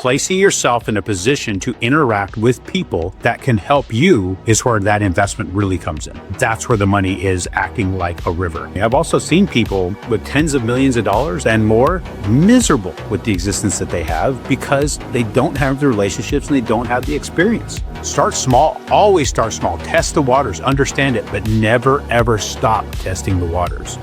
Placing yourself in a position to interact with people that can help you is where that investment really comes in. That's where the money is acting like a river. I've also seen people with tens of millions of dollars and more miserable with the existence that they have because they don't have the relationships and they don't have the experience. Start small. Always start small. Test the waters. Understand it, but never, ever stop testing the waters.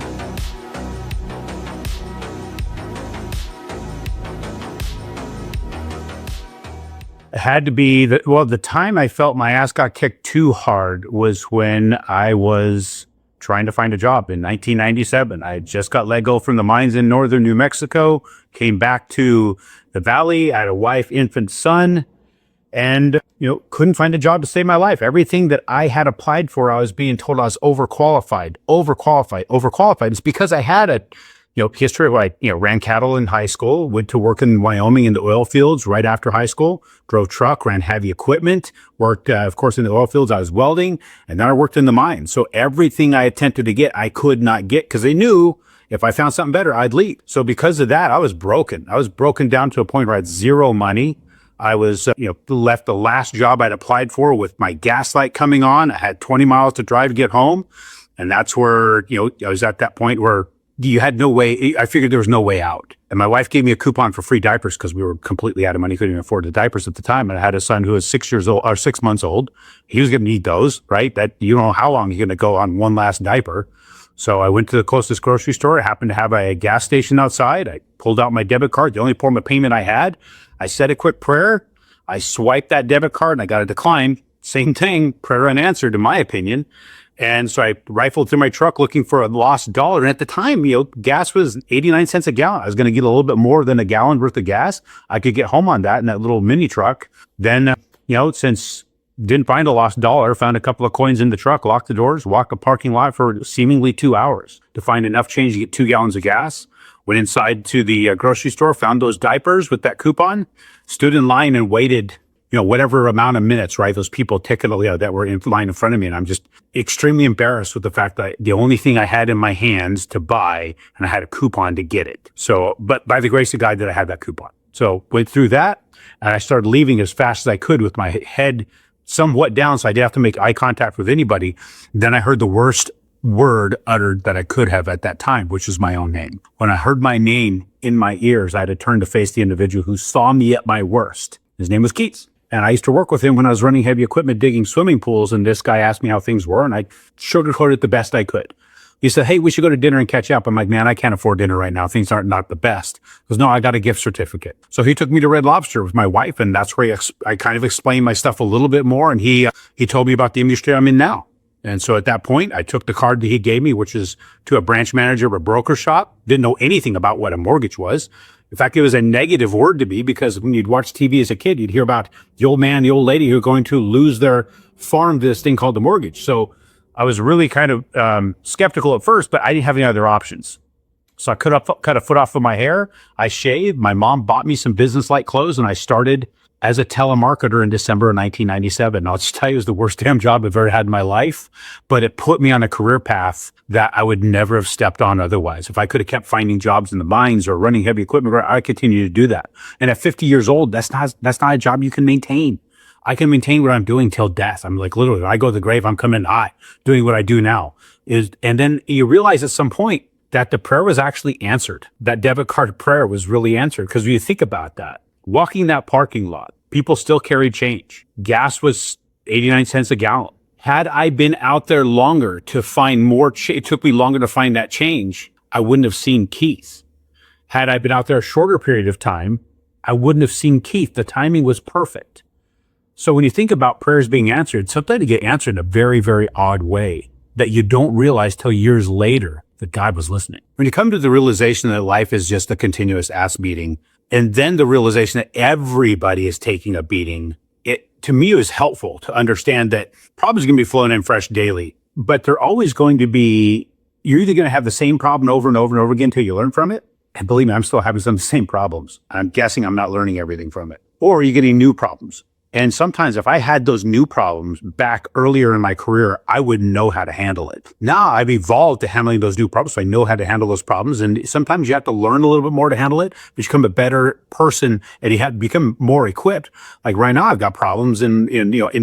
It had to be the time I felt my ass got kicked too hard was when I was trying to find a job in 1997. I had just got let go from the mines in northern New Mexico, came back to the valley. I had a wife, infant son, and couldn't find a job to save my life. Everything that I had applied for, I was being told I was overqualified. It's because I had a history of I ran cattle in high school, went to work in Wyoming in the oil fields right after high school, drove truck, ran heavy equipment, worked, of course, in the oil fields. I was welding, and then I worked in the mines. So everything I attempted to get, I could not get because they knew if I found something better, I'd leave. So because of that, I was broken. I was broken down to a point where I had zero money. I was, left the last job I'd applied for with my gas light coming on. I had 20 miles to drive to get home. And that's where, I was at that point where you had no way. I figured there was no way out. And my wife gave me a coupon for free diapers because we were completely out of money. Couldn't even afford the diapers at the time. And I had a son who was 6 years old or 6 months old. He was going to need those, right? That you don't know how long you're going to go on one last diaper. So I went to the closest grocery store. I happened to have a gas station outside. I pulled out my debit card, the only form of payment I had. I said a quick prayer. I swiped that debit card and I got a decline. Same thing, prayer unanswered in my opinion. And so I rifled through my truck looking for a lost dollar. And at the time, gas was 89 cents a gallon. I was going to get a little bit more than a gallon worth of gas. I could get home on that in that little mini truck. Then, since didn't find a lost dollar, found a couple of coins in the truck, locked the doors, walked the parking lot for seemingly 2 hours to find enough change to get 2 gallons of gas. Went inside to the grocery store, found those diapers with that coupon, stood in line and waited whatever amount of minutes, right? Those people that were in line in front of me. And I'm just extremely embarrassed with the fact that the only thing I had in my hands to buy, and I had a coupon to get it. So, but by the grace of God that I had that coupon. So went through that and I started leaving as fast as I could with my head somewhat down. So I didn't have to make eye contact with anybody. Then I heard the worst word uttered that I could have at that time, which is my own name. When I heard my name in my ears, I had to turn to face the individual who saw me at my worst. His name was Keats. And I used to work with him when I was running heavy equipment, digging swimming pools. And this guy asked me how things were, and I sugarcoated it the best I could. He said, "Hey, we should go to dinner and catch up." I'm like, "Man, I can't afford dinner right now. Things aren't not the best." He goes, "No, I got a gift certificate." So he took me to Red Lobster with my wife, and that's where I kind of explained my stuff a little bit more. And he told me about the industry I'm in now. And so at that point, I took the card that he gave me, which is to a branch manager of a broker shop. Didn't know anything about what a mortgage was. In fact, it was a negative word to me because when you'd watch TV as a kid, you'd hear about the old man, the old lady who are going to lose their farm to this thing called the mortgage. So I was really kind of skeptical at first, but I didn't have any other options. So I cut a foot off of my hair. I shaved. My mom bought me some business-like clothes, and I started as a telemarketer in December of 1997. I'll just tell you, it was the worst damn job I've ever had in my life, but it put me on a career path that I would never have stepped on otherwise. If I could have kept finding jobs in the mines or running heavy equipment, I continue to do that. And at 50 years old, that's not a job you can maintain. I can maintain what I'm doing till death. I'm like, literally, when I go to the grave, I'm coming high, doing what I do now. And then you realize at some point that the prayer was actually answered. That debit card prayer was really answered. Because when you think about that, walking that parking lot, people still carried change. Gas was 89 cents a gallon. Had I been out there longer to find more, it took me longer to find that change, I wouldn't have seen Keith. Had I been out there a shorter period of time, I wouldn't have seen Keith. The timing was perfect. So when you think about prayers being answered, sometimes they get answered in a very, very odd way that you don't realize till years later that God was listening. When you come to the realization that life is just a continuous ass beating, and then the realization that everybody is taking a beating, to me, it was helpful to understand that problems are going to be flowing in fresh daily, but they're always going to be, you're either going to have the same problem over and over and over again until you learn from it. And believe me, I'm still having some of the same problems. I'm guessing I'm not learning everything from it. Or you're getting new problems. And sometimes if I had those new problems back earlier in my career, I would know how to handle it. Now I've evolved to handling those new problems. So I know how to handle those problems. And sometimes you have to learn a little bit more to handle it, but you become a better person and you have to become more equipped. Like right now, I've got problems in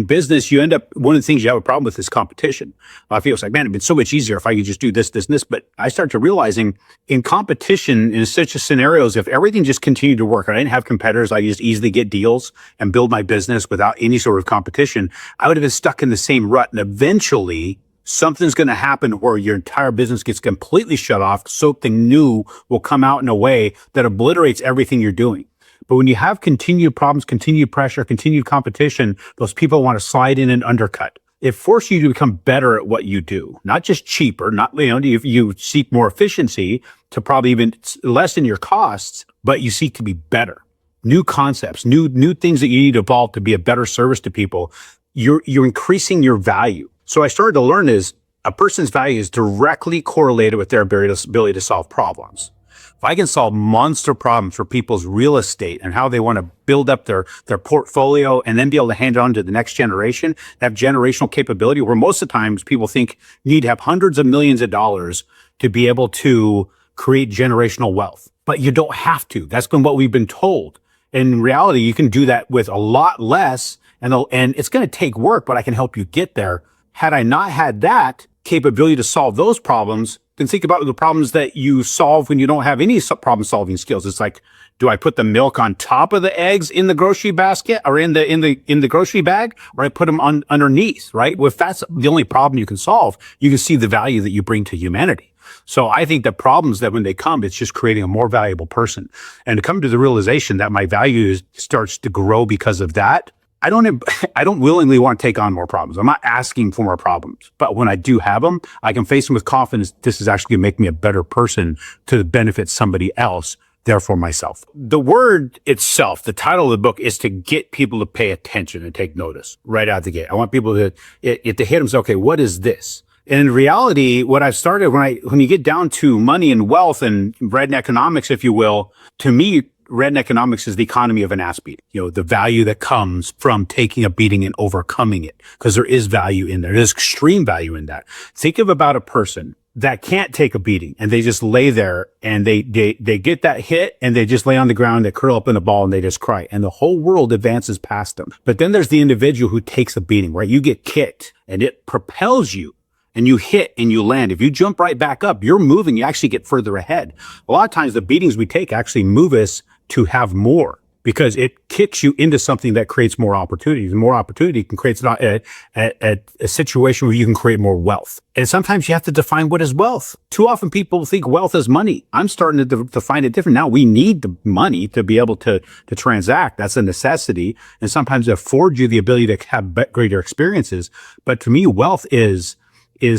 business. You end up, one of the things you have a problem with is competition. I feel it's like, man, it'd been so much easier if I could just do this, this, and this. But I start to realizing in competition, in such a scenarios, if everything just continued to work, I didn't have competitors, I just easily get deals and build my business without any sort of competition, I would have been stuck in the same rut. And eventually something's going to happen where your entire business gets completely shut off. Something new will come out in a way that obliterates everything you're doing. But when you have continued problems, continued pressure, continued competition, those people want to slide in and undercut. It forces you to become better at what you do, not just cheaper, not, if you seek more efficiency to probably even lessen your costs, but you seek to be better. New concepts, new things that you need to evolve to be a better service to people. You're increasing your value. So I started to learn is a person's value is directly correlated with their ability to solve problems. If I can solve monster problems for people's real estate and how they want to build up their portfolio and then be able to hand it on to the next generation, have generational capability, where most of the times people think you need to have hundreds of millions of dollars to be able to create generational wealth. But you don't have to. That's been what we've been told. In reality, you can do that with a lot less, and it's going to take work, but I can help you get there. Had I not had that capability to solve those problems, then think about the problems that you solve when you don't have any problem-solving skills. It's like, do I put the milk on top of the eggs in the grocery basket or in the grocery bag, or I put them underneath, right? Well, if that's the only problem you can solve, you can see the value that you bring to humanity. So I think that problems that when they come, it's just creating a more valuable person. And to come to the realization that my value starts to grow because of that, I don't willingly want to take on more problems. I'm not asking for more problems, but when I do have them, I can face them with confidence. This is actually going to make me a better person to benefit somebody else, therefore myself. The word itself, the title of the book, is to get people to pay attention and take notice right out the gate. I want people to hit them and say, okay, what is this? And in reality, what I've started when you get down to money and wealth and red economics, if you will, to me, red economics is the economy of an ass beating. The value that comes from taking a beating and overcoming it, because there is value in there. There's extreme value in that. Think about a person that can't take a beating and they just lay there and they get that hit and they just lay on the ground, they curl up in a ball and they just cry. And the whole world advances past them. But then there's the individual who takes a beating, right? You get kicked and it propels you. And you hit and you land. If you jump right back up, you're moving, you actually get further ahead. A lot of times the beatings we take actually move us to have more, because it kicks you into something that creates more opportunities. And more opportunity can create a situation where you can create more wealth. And sometimes you have to define what is wealth. Too often people think wealth is money. I'm starting to define it different. Now we need the money to be able to transact. That's a necessity. And sometimes it affords you the ability to have greater experiences. But to me, wealth is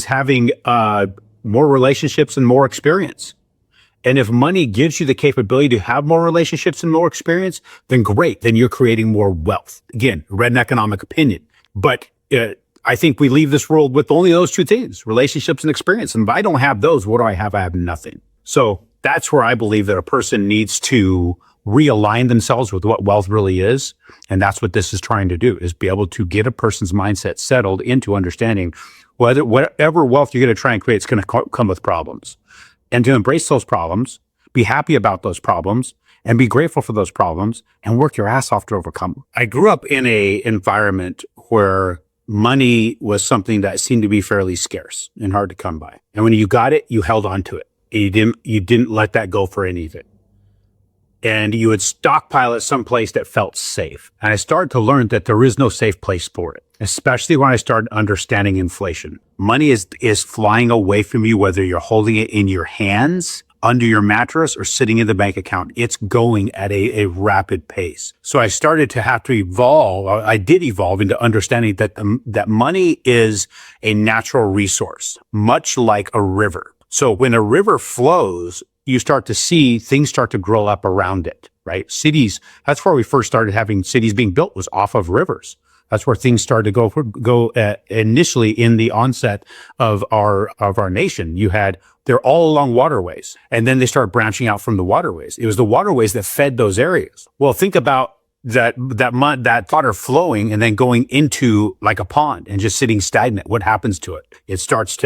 having more relationships and more experience. And if money gives you the capability to have more relationships and more experience, then great. Then you're creating more wealth. Again, red and economic opinion. But I think we leave this world with only those two things, relationships and experience. And if I don't have those, what do I have? I have nothing. So that's where I believe that a person needs to realign themselves with what wealth really is. And that's what this is trying to do, is be able to get a person's mindset settled into understanding whatever wealth you're going to try and create, it's going to come with problems. And to embrace those problems, be happy about those problems, and be grateful for those problems, and work your ass off to overcome them. I grew up in an environment where money was something that seemed to be fairly scarce and hard to come by. And when you got it, you held on to it. You didn't let that go for any of it. And you would stockpile it someplace that felt safe. And I started to learn that there is no safe place for it, especially when I started understanding inflation. Money is flying away from you, whether you're holding it in your hands, under your mattress, or sitting in the bank account. It's going at a rapid pace. So I started to have to evolve. I did evolve into understanding that money is a natural resource, much like a river. So when a river flows, you start to see things start to grow up around it, right? Cities, that's where we first started having cities being built, was off of rivers. That's where things started to go initially in the onset of our nation. They're all along waterways, and then they started branching out from the waterways. It was the waterways that fed those areas. Well, think about that water flowing and then going into like a pond and just sitting stagnant. What happens to it? It starts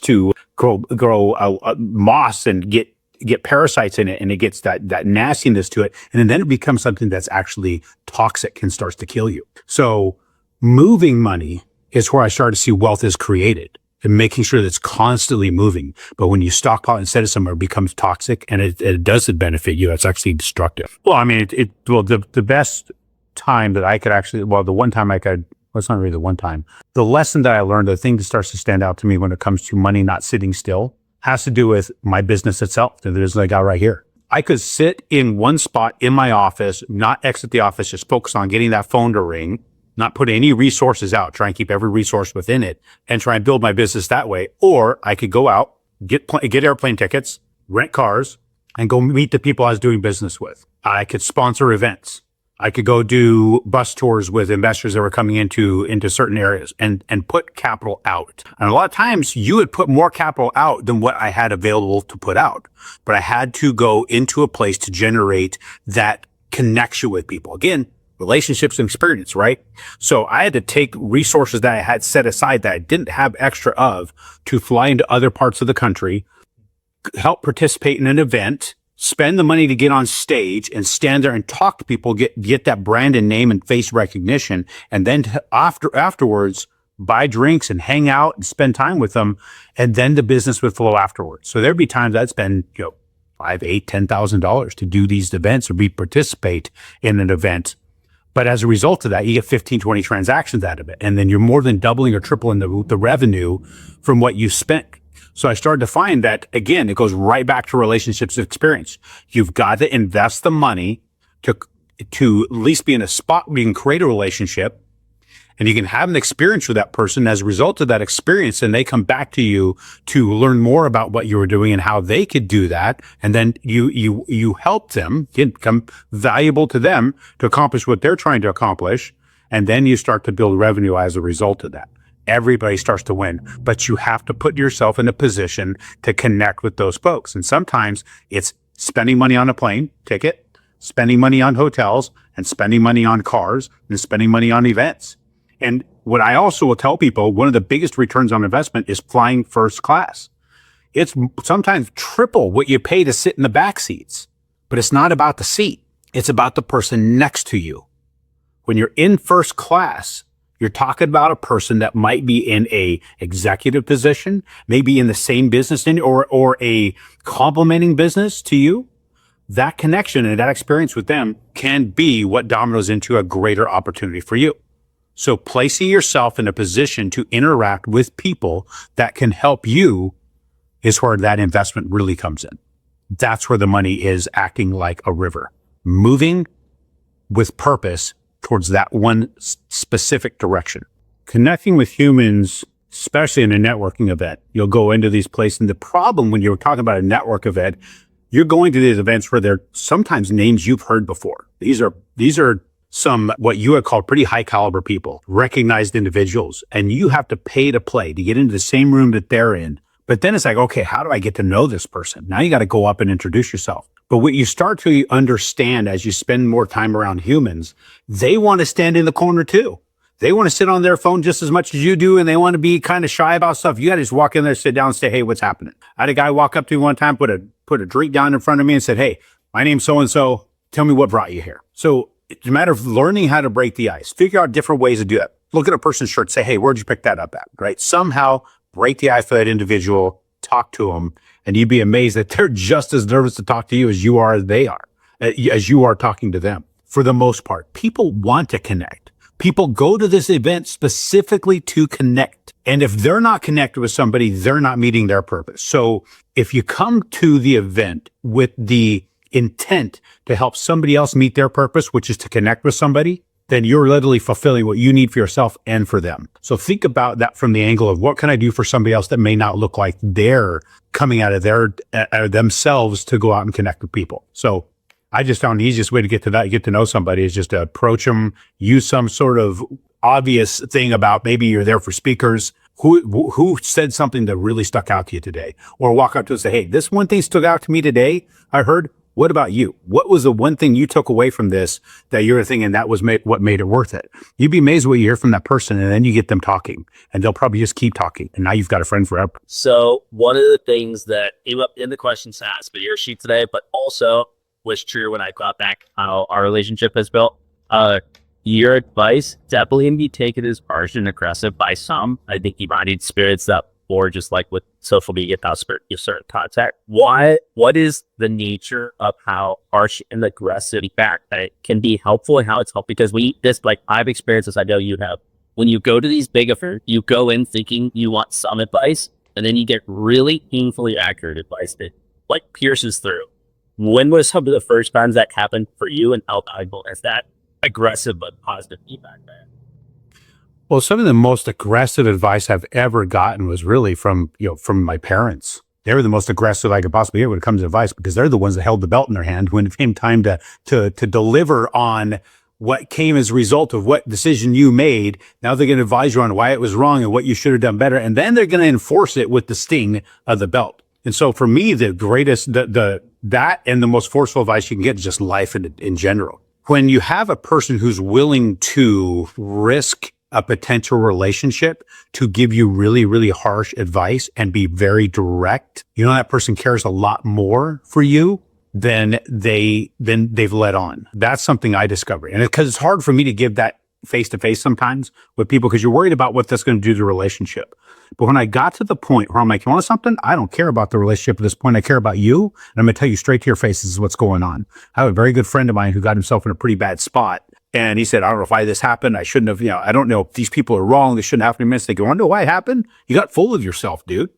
to grow moss and get parasites in it, and it gets that nastiness to it, and then it becomes something that's actually toxic and starts to kill you. So moving money is where I started to see wealth is created, and making sure that it's constantly moving. But when you stockpile instead of somewhere, it becomes toxic, and it doesn't benefit you. It's actually destructive. Well, I mean, the best time that I could actually, the one time I could, well, it's not really the one time. The lesson that I learned, the thing that starts to stand out to me when it comes to money not sitting still, has to do with my business itself. There's like a guy right here. I could sit in one spot in my office, not exit the office, just focus on getting that phone to ring, not put any resources out, try and keep every resource within it, and try and build my business that way. Or I could go out, get airplane tickets, rent cars, and go meet the people I was doing business with. I could sponsor events. I could go do bus tours with investors that were coming into certain areas and put capital out. And a lot of times you would put more capital out than what I had available to put out. But I had to go into a place to generate that connection with people. Again, relationships and experience, right? So I had to take resources that I had set aside that I didn't have extra of to fly into other parts of the country, help participate in an event, spend the money to get on stage and stand there and talk to people, get that brand and name and face recognition. And then afterwards, buy drinks and hang out and spend time with them. And then the business would flow afterwards. So there'd be times I'd spend, $5,000, $8,000, $10,000 to do these events or participate in an event. But as a result of that, you get 15, 20 transactions out of it. And then you're more than doubling or tripling the revenue from what you spent. So I started to find that, again, it goes right back to relationships experience. You've got to invest the money to at least be in a spot where you can create a relationship, and you can have an experience with that person. As a result of that experience, and they come back to you to learn more about what you were doing and how they could do that. And then you help them, become valuable to them to accomplish what they're trying to accomplish. And then you start to build revenue as a result of that. Everybody starts to win, but you have to put yourself in a position to connect with those folks. And sometimes it's spending money on a plane ticket, spending money on hotels, and spending money on cars, and spending money on events. And what I also will tell people, one of the biggest returns on investment is flying first class. It's sometimes triple what you pay to sit in the back seats, but it's not about the seat. It's about the person next to you. When you're in first class, you're talking about a person that might be in a executive position, maybe in the same business or a complementing business to you. That connection and that experience with them can be what dominoes into a greater opportunity for you. So placing yourself in a position to interact with people that can help you is where that investment really comes in. That's where the money is acting like a river, moving with purpose towards that one specific direction. Connecting with humans, especially in a networking event, you'll go into these places. And the problem when you're talking about a network event, you're going to these events where they're sometimes names you've heard before. These are some, what you would call pretty high caliber people, recognized individuals, and you have to pay to play to get into the same room that they're in. But then it's like, okay, how do I get to know this person? Now you got to go up and introduce yourself. But what you start to understand as you spend more time around humans, they want to stand in the corner too. They want to sit on their phone just as much as you do, and they want to be kind of shy about stuff. You got to just walk in there, sit down, and say, hey, what's happening? I had a guy walk up to me one time, put a drink down in front of me and said, hey, my name's so-and-so. Tell me what brought you here. So it's a matter of learning how to break the ice, figure out different ways to do that. Look at a person's shirt, say, hey, where'd you pick that up at, right? Somehow break the ice for that individual, talk to them, and you'd be amazed that they're just as nervous to talk to you as you are, as you are talking to them. For the most part, people want to connect. People go to this event specifically to connect. And if they're not connected with somebody, they're not meeting their purpose. So if you come to the event with the intent to help somebody else meet their purpose, which is to connect with somebody, then you're literally fulfilling what you need for yourself and for them. So think about that from the angle of what can I do for somebody else that may not look like they're coming out of themselves to go out and connect with people. So I just found the easiest way to get to know somebody is just to approach them, use some sort of obvious thing about maybe you're there for speakers. Who said something that really stuck out to you today? Or walk up to us and say, hey, this one thing stuck out to me today. I heard, What about you? What was the one thing you took away from this that you're thinking that was what made it worth it? You'd be amazed what you hear from that person, and then you get them talking, and they'll probably just keep talking, and now you've got a friend forever. So one of the things that came up in the questions asked video sheet today, but also was true when I got back how our relationship has built. Your advice definitely can be taken as harsh and aggressive by some. I think you might need spirits that, or just like with social media, that spirit you certain contact. What is the nature of how harsh and aggressive feedback that can be helpful and how it's helpful? Because I've experienced this, I know you have. When you go to these big affairs, you go in thinking you want some advice, and then you get really painfully accurate advice that like pierces through. When was some of the first times that happened for you, and how valuable is that aggressive but positive feedback? Well, some of the most aggressive advice I've ever gotten was really from my parents. They were the most aggressive I could possibly get when it comes to advice, because they're the ones that held the belt in their hand when it came time to deliver on what came as a result of what decision you made. Now they're going to advise you on why it was wrong and what you should have done better. And then they're going to enforce it with the sting of the belt. And so for me, the greatest, that and the most forceful advice you can get is just life in general. When you have a person who's willing to risk a potential relationship to give you really, really harsh advice and be very direct, that person cares a lot more for you than they've let on. That's something I discovered. And because it's hard for me to give that face to face sometimes with people, because you're worried about what that's going to do to the relationship. But when I got to the point where I'm like, you want something? I don't care about the relationship at this point. I care about you. And I'm going to tell you straight to your face, this is what's going on. I have a very good friend of mine who got himself in a pretty bad spot. And he said, I don't know why this happened. I shouldn't have, I don't know if these people are wrong. This shouldn't happen to me. They go, I know why it happened. You got full of yourself, dude.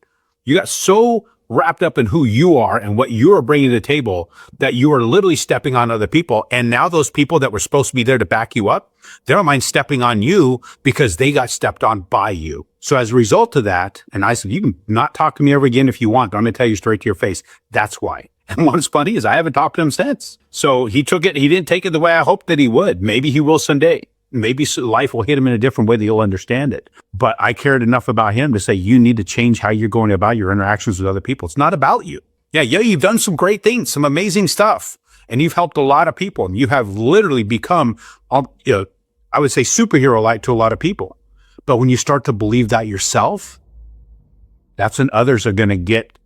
You got so wrapped up in who you are and what you are bringing to the table that you are literally stepping on other people. And now those people that were supposed to be there to back you up, they don't mind stepping on you because they got stepped on by you. So as a result of that, and I said, you can not talk to me ever again if you want, but I'm going to tell you straight to your face. That's why. And what's funny is I haven't talked to him since. So he didn't take it the way I hoped that he would. Maybe he will someday. Maybe life will hit him in a different way that he'll understand it. But I cared enough about him to say, you need to change how you're going about your interactions with other people. It's not about you. Yeah, you've done some great things, some amazing stuff. And you've helped a lot of people. And you have literally become, I would say, superhero-like to a lot of people. But when you start to believe that yourself, that's when others are going to get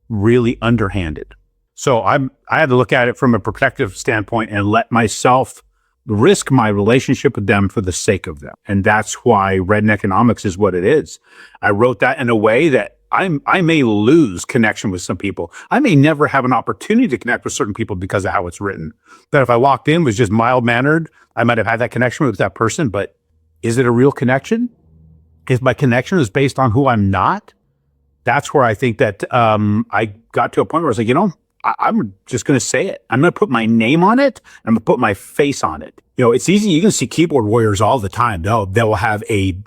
really underhanded. So I had to look at it from a protective standpoint and let myself risk my relationship with them for the sake of them. And that's why Red Economics is what it is. I wrote that in a way that I may lose connection with some people. I may never have an opportunity to connect with certain people because of how it's written. That if I walked in, was just mild-mannered, I might have had that connection with that person, but is it a real connection? If my connection is based on who I'm not, that's where I think that I got to a point where I was like, I'm just going to say it. I'm going to put my name on it. I'm going to put my face on it. It's easy. You can see keyboard warriors all the time. They'll have an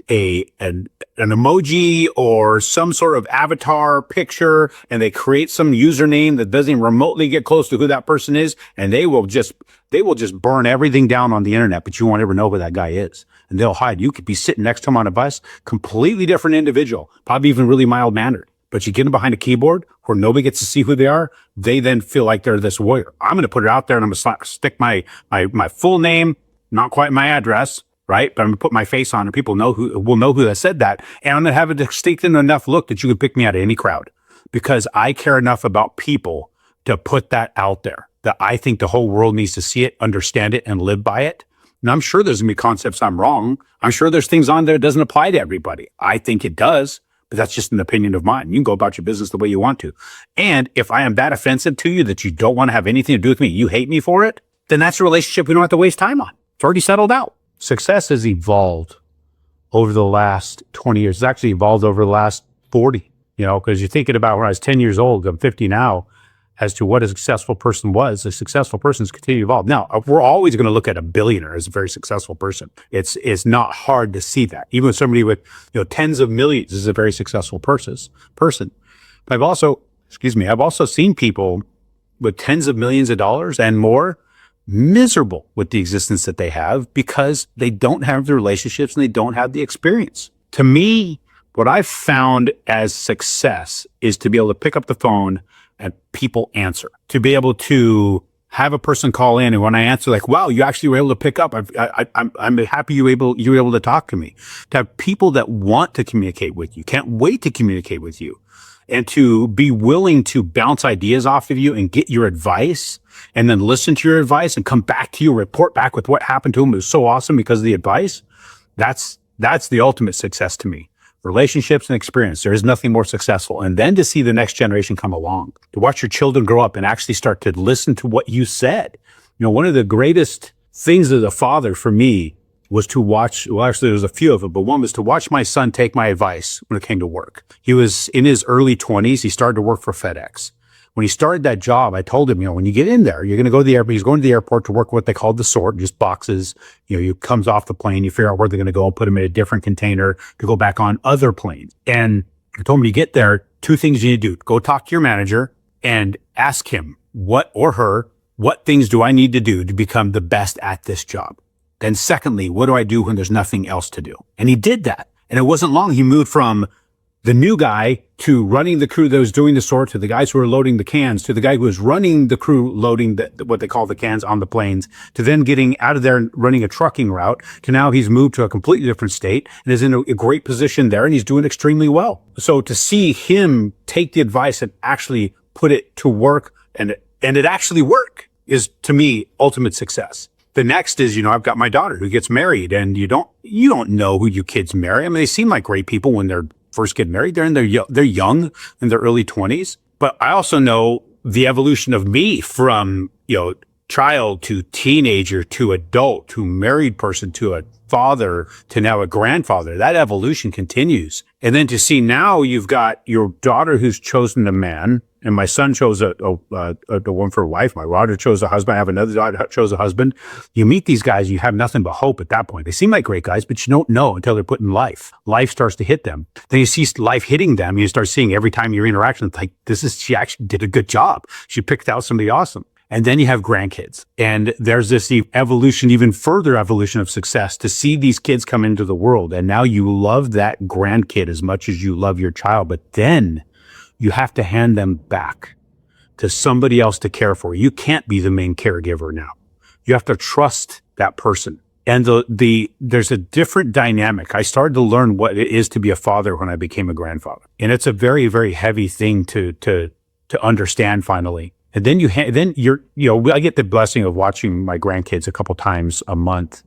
emoji or some sort of avatar picture, and they create some username that doesn't even remotely get close to who that person is. And they will just burn everything down on the internet, but you won't ever know who that guy is. And they'll hide. You could be sitting next to him on a bus, completely different individual, probably even really mild mannered. But you get them behind a keyboard where nobody gets to see who they are. They then feel like they're this warrior. I'm going to put it out there and I'm going to stick my full name, not quite my address, right? But I'm going to put my face on it. People will know who that said that. And I'm going to have a distinct enough look that you can pick me out of any crowd, because I care enough about people to put that out there, that I think the whole world needs to see it, understand it, and live by it. And I'm sure there's going to be concepts I'm wrong. I'm sure there's things on there that doesn't apply to everybody. I think it does. But that's just an opinion of mine. You can go about your business the way you want to. And if I am that offensive to you that you don't want to have anything to do with me, you hate me for it, then that's a relationship we don't have to waste time on. It's already settled out. Success has evolved over the last 20 years. It's actually evolved over the last 40, because you're thinking about when I was 10 years old, I'm 50 now, as to what a successful person was. A successful person's continue to evolve. Now, we're always going to look at a billionaire as a very successful person. It's not hard to see that. Even somebody with tens of millions is a very successful person. But I've also seen people with tens of millions of dollars and more miserable with the existence that they have because they don't have the relationships and they don't have the experience. To me, what I've found as success is to be able to pick up the phone and people answer, to be able to have a person call in, and when I answer, like, wow, you actually were able to pick up. I'm happy you were able to talk to me. To have people that want to communicate with you, can't wait to communicate with you, and to be willing to bounce ideas off of you and get your advice, and then listen to your advice and come back to you, report back with what happened to them. It was so awesome because of the advice. That's the ultimate success to me. Relationships and experience. There is nothing more successful. And then to see the next generation come along, to watch your children grow up and actually start to listen to what you said. One of the greatest things as a father for me was to watch, well, actually, there was a few of them, but one was to watch my son take my advice when it came to work. He was in his early 20s. He started to work for FedEx. When he started that job, I told him, when you get in there, you're going to go to the airport. He's going to the airport to work what they call the sort, just boxes. You comes off the plane, you figure out where they're going to go and put them in a different container to go back on other planes. And I told him, you get there, two things you need to do. Go talk to your manager and ask him what things do I need to do to become the best at this job? Then secondly, what do I do when there's nothing else to do? And he did that. And it wasn't long. He moved from the new guy to running the crew that was doing the sort, to the guys who were loading the cans, to the guy who was running the crew loading what they call the cans on the planes, to then getting out of there and running a trucking route, to now he's moved to a completely different state and is in a great position there, and he's doing extremely well. So to see him take the advice and actually put it to work and it actually work is, to me, ultimate success. The next is, I've got my daughter who gets married, and you don't know who your kids marry. I mean, they seem like great people when they're first get married. They're young in their early 20s. But I also know the evolution of me from, child to teenager to adult to married person to a father to now a grandfather. That evolution continues. And then to see now you've got your daughter who's chosen a man, and my son chose the one for a wife. My daughter chose a husband. I have another daughter who chose a husband. You meet these guys, you have nothing but hope at that point. They seem like great guys, but you don't know until they're put in life. Life starts to hit them. Then you see life hitting them. You start seeing every time your interaction, it's like, she actually did a good job. She picked out somebody awesome. And then you have grandkids. And there's this evolution, even further evolution of success to see these kids come into the world. And now you love that grandkid as much as you love your child. But then you have to hand them back to somebody else to care for. You can't be the main caregiver now. You have to trust that person. And there's a different dynamic. I started to learn what it is to be a father when I became a grandfather. And it's a very, very heavy thing to understand finally. And then I get the blessing of watching my grandkids a couple times a month.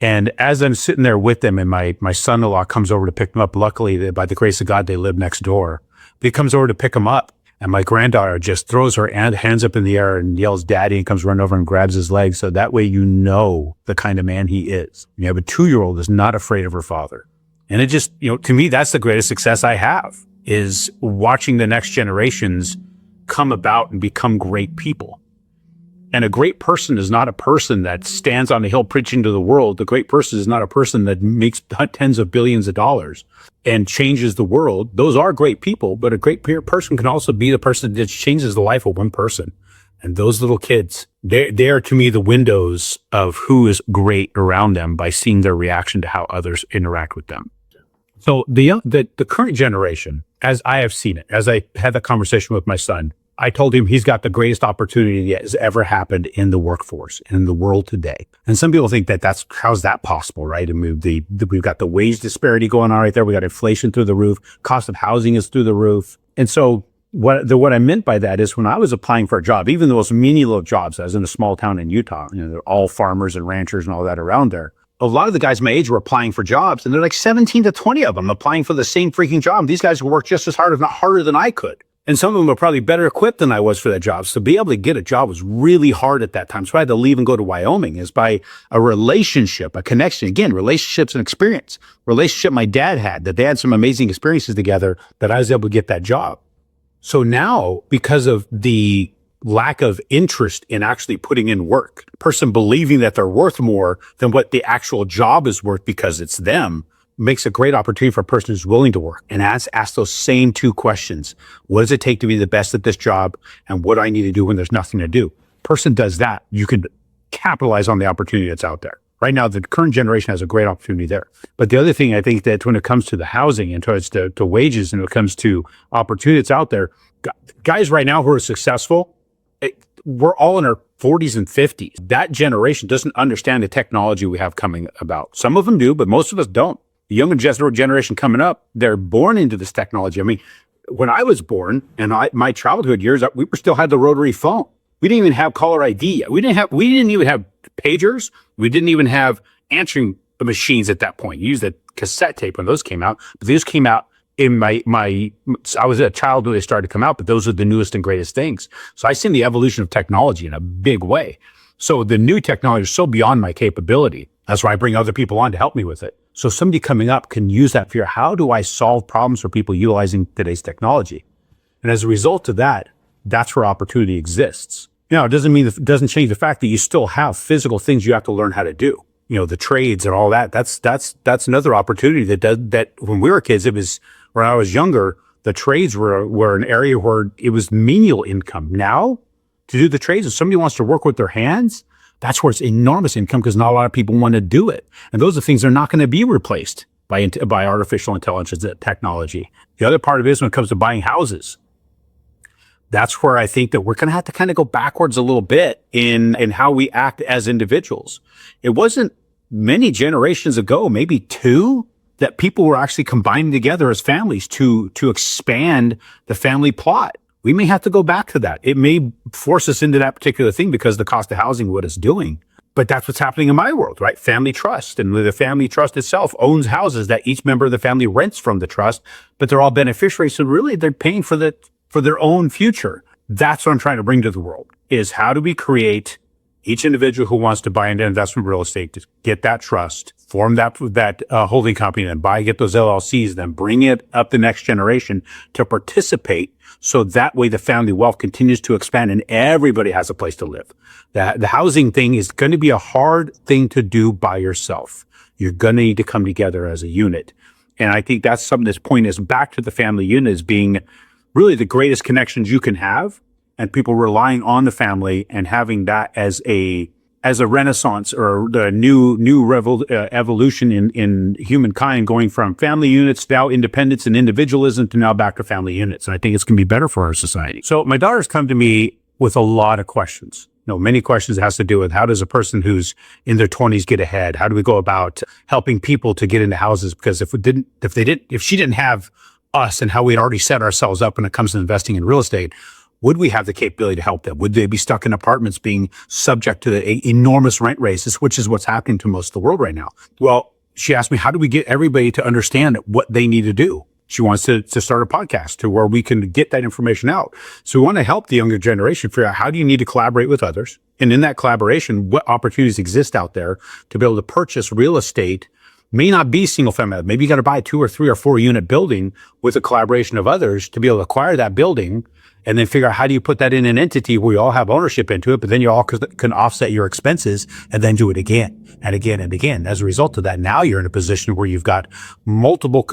And as I'm sitting there with them, and my son-in-law comes over to pick them up, luckily, by the grace of God, they live next door. But he comes over to pick them up, and my granddaughter just throws her hands up in the air and yells, "Daddy," and comes running over and grabs his leg. So that way you know the kind of man he is. You have a 2-year-old that's not afraid of her father. And it just, to me, that's the greatest success I have, is watching the next generations come about and become great people. And a great person is not a person that stands on a hill preaching to the world. The great person is not a person that makes tens of billions of dollars and changes the world. Those are great people, but a great person can also be the person that changes the life of one person. And those little kids, they are to me the windows of who is great around them by seeing their reaction to how others interact with them. So the current generation, as I have seen it, as I had that conversation with my son, I told him he's got the greatest opportunity that has ever happened in the workforce and in the world today. And some people think how's that possible, right? And we've got the wage disparity going on right there. We got inflation through the roof. Cost of housing is through the roof. And so what I meant by that is when I was applying for a job, even the most menial jobs, I was in a small town in Utah, they're all farmers and ranchers and all that around there. A lot of the guys my age were applying for jobs, and they're like 17 to 20 of them applying for the same freaking job. These guys work just as hard, if not harder than I could. And some of them were probably better equipped than I was for that job. So to be able to get a job was really hard at that time. So I had to leave and go to Wyoming, is by a relationship, a connection. Again, relationships and experience. Relationship my dad had, that they had some amazing experiences together, that I was able to get that job. So now, because of the lack of interest in actually putting in work, a person believing that they're worth more than what the actual job is worth because it's them, makes a great opportunity for a person who's willing to work and ask those same two questions. What does it take to be the best at this job? And what do I need to do when there's nothing to do? Person does that, you can capitalize on the opportunity that's out there. Right now, the current generation has a great opportunity there. But the other thing, I think that when it comes to the housing and towards to wages, and when it comes to opportunity that's out there, guys right now who are successful, we're all in our 40s and 50s. That generation doesn't understand the technology we have coming about. Some of them do, but most of us don't. The younger generation coming up, they're born into this technology. I mean, when I was born and my childhood years, we still had the rotary phone. We didn't even have caller ID. We didn't even have pagers. We didn't even have answering machines at that point. You used a cassette tape when those came out, but these came out in I was a child when they started to come out, but those are the newest and greatest things. So I've seen the evolution of technology in a big way. So the new technology is so beyond my capability. That's why I bring other people on to help me with it. So somebody coming up can use that fear. How do I solve problems for people utilizing today's technology? And as a result of that, that's where opportunity exists. You know, it doesn't change the fact that you still have physical things you have to learn how to do. You know, the trades and all that. That's another opportunity that when we were kids, when I was younger, the trades were an area where it was menial income. Now, to do the trades, if somebody wants to work with their hands, that's where it's enormous income because not a lot of people want to do it. And those are things that are not going to be replaced by artificial intelligence technology. The other part of it is when it comes to buying houses. That's where I think that we're going to have to kind of go backwards a little bit in how we act as individuals. It wasn't many generations ago, maybe two, that people were actually combining together as families to expand the family plot. We may have to go back to that. It may force us into that particular thing because the cost of housing, what it's doing. But that's what's happening in my world, right? Family trust. And the family trust itself owns houses that each member of the family rents from the trust, but they're all beneficiaries. So really they're paying for their own future. That's what I'm trying to bring to the world, is how do we create each individual who wants to buy into investment real estate to get that trust, form that holding company, then get those LLCs, then bring it up the next generation to participate. So that way the family wealth continues to expand and everybody has a place to live. The housing thing is going to be a hard thing to do by yourself. You're going to need to come together as a unit. And I think that's something this point is back to the family unit as being really the greatest connections you can have, and people relying on the family and having that as a renaissance or the new evolution in humankind, going from family units, now independence and individualism, to now back to family units. And I think it's going to be better for our society. So my daughter's come to me with a lot of questions. Many questions. It has to do with how does a person who's in their 20s get ahead? How do we go about helping people to get into houses? Because if she didn't have us and how we'd already set ourselves up when it comes to investing in real estate, would we have the capability to help them? Would they be stuck in apartments being subject to the enormous rent raises, which is what's happening to most of the world right now? Well, she asked me, how do we get everybody to understand what they need to do? She wants to start a podcast to where we can get that information out. So we want to help the younger generation figure out how do you need to collaborate with others? And in that collaboration, what opportunities exist out there to be able to purchase real estate? May not be single family. Maybe you got to buy a 2 or 3 or 4 unit building with a collaboration of others to be able to acquire that building, and then figure out how do you put that in an entity where you all have ownership into it, but then you all can offset your expenses and then do it again and again and again. As a result of that, now you're in a position where you've got multiple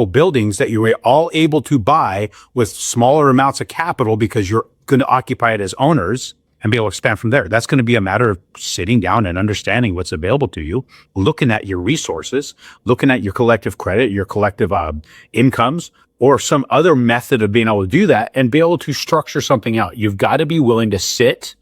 buildings that you're all able to buy with smaller amounts of capital because you're going to occupy it as owners and be able to expand from there. That's going to be a matter of sitting down and understanding what's available to you, looking at your resources, looking at your collective credit, your collective incomes, or some other method of being able to do that and be able to structure something out. You've got to be willing to sit,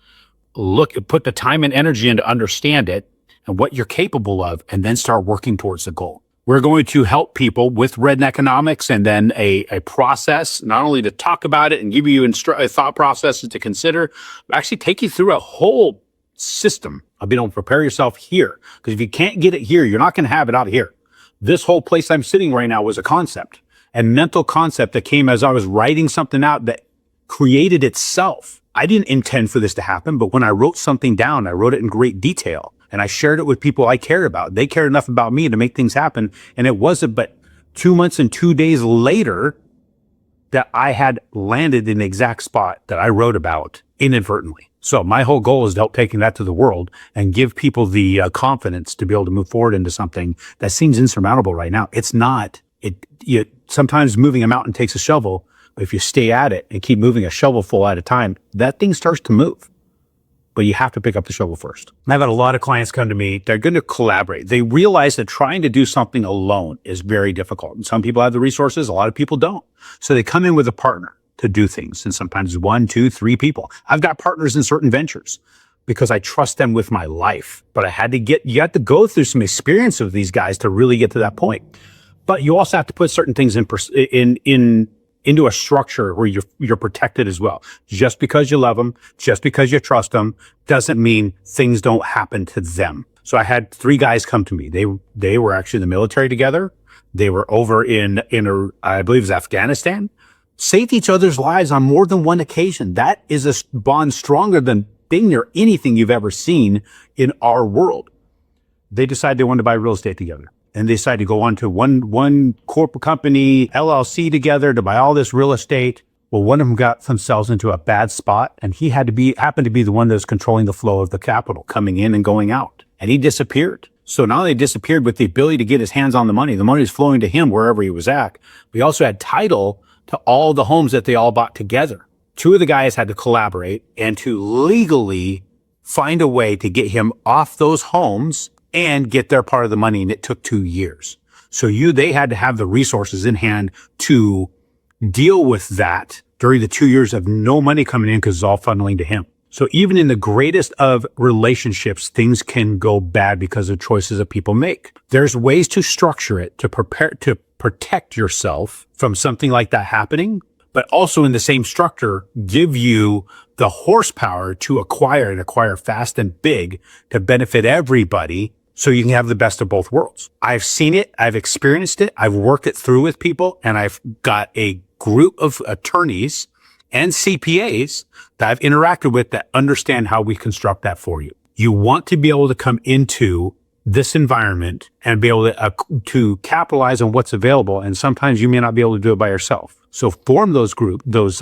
put the time and energy in to understand it and what you're capable of, and then start working towards the goal. We're going to help people with Red Economics and then a process, not only to talk about it and give you thought processes to consider, but actually take you through a whole system of being able to prepare yourself here. Because if you can't get it here, you're not going to have it out here. This whole place I'm sitting right now was a concept, and mental concept that came as I was writing something out that created itself. I didn't intend for this to happen, but when I wrote something down, I wrote it in great detail. And I shared it with people I cared about. They cared enough about me to make things happen. And it wasn't but 2 months and 2 days later that I had landed in the exact spot that I wrote about inadvertently. So my whole goal is to help taking that to the world and give people the confidence to be able to move forward into something that seems insurmountable right now. It's not. Sometimes moving a mountain takes a shovel, but if you stay at it and keep moving a shovelful at a time, that thing starts to move. But you have to pick up the shovel first. And I've had a lot of clients come to me. They're going to collaborate. They realize that trying to do something alone is very difficult. And some people have the resources. A lot of people don't. So they come in with a partner. to do things. And sometimes 1, 2, 3 people. I've got partners in certain ventures because I trust them with my life. But you have to go through some experience with these guys to really get to that point. But you also have to put certain things into a structure where you're protected as well. Just because you love them, just because you trust them, doesn't mean things don't happen to them. So I had 3 guys come to me. They were actually in the military together. They were over in I believe it was Afghanistan. Saved each other's lives on more than one occasion. That is a bond stronger than dang near anything you've ever seen in our world. They decided they wanted to buy real estate together. And they decided to go on to one corporate company, LLC together to buy all this real estate. Well, one of them got themselves into a bad spot, and he happened to be the one that was controlling the flow of the capital coming in and going out. And he disappeared. So not only disappeared with the ability to get his hands on the money was flowing to him wherever he was at, but he also had title to all the homes that they all bought together. 2 of the guys had to collaborate and to legally find a way to get him off those homes and get their part of the money. And it took 2 years. So they had to have the resources in hand to deal with that during the 2 years of no money coming in because it's all funneling to him. So even in the greatest of relationships, things can go bad because of choices that people make. There's ways to structure it to protect yourself from something like that happening, but also in the same structure, give you the horsepower to acquire fast and big to benefit everybody so you can have the best of both worlds. I've seen it. I've experienced it. I've worked it through with people, and I've got a group of attorneys and CPAs that I've interacted with that understand how we construct that for you. You want to be able to come into this environment and be able to capitalize on what's available. And sometimes you may not be able to do it by yourself. So form those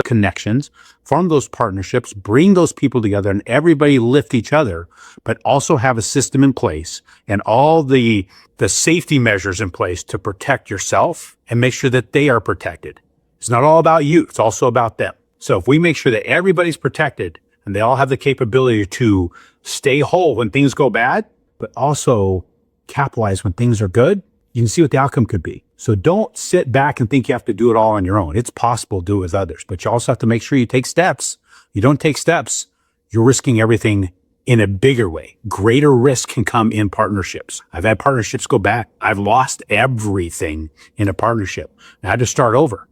connections, form those partnerships, bring those people together, and everybody lift each other, but also have a system in place and all the safety measures in place to protect yourself and make sure that they are protected. It's not all about you. It's also about them. So if we make sure that everybody's protected and they all have the capability to stay whole when things go bad, but also capitalize when things are good, you can see what the outcome could be. So don't sit back and think you have to do it all on your own. It's possible to do it with others, but you also have to make sure you take steps. You don't take steps, you're risking everything in a bigger way. Greater risk can come in partnerships. I've had partnerships go bad. I've lost everything in a partnership. I had to start over.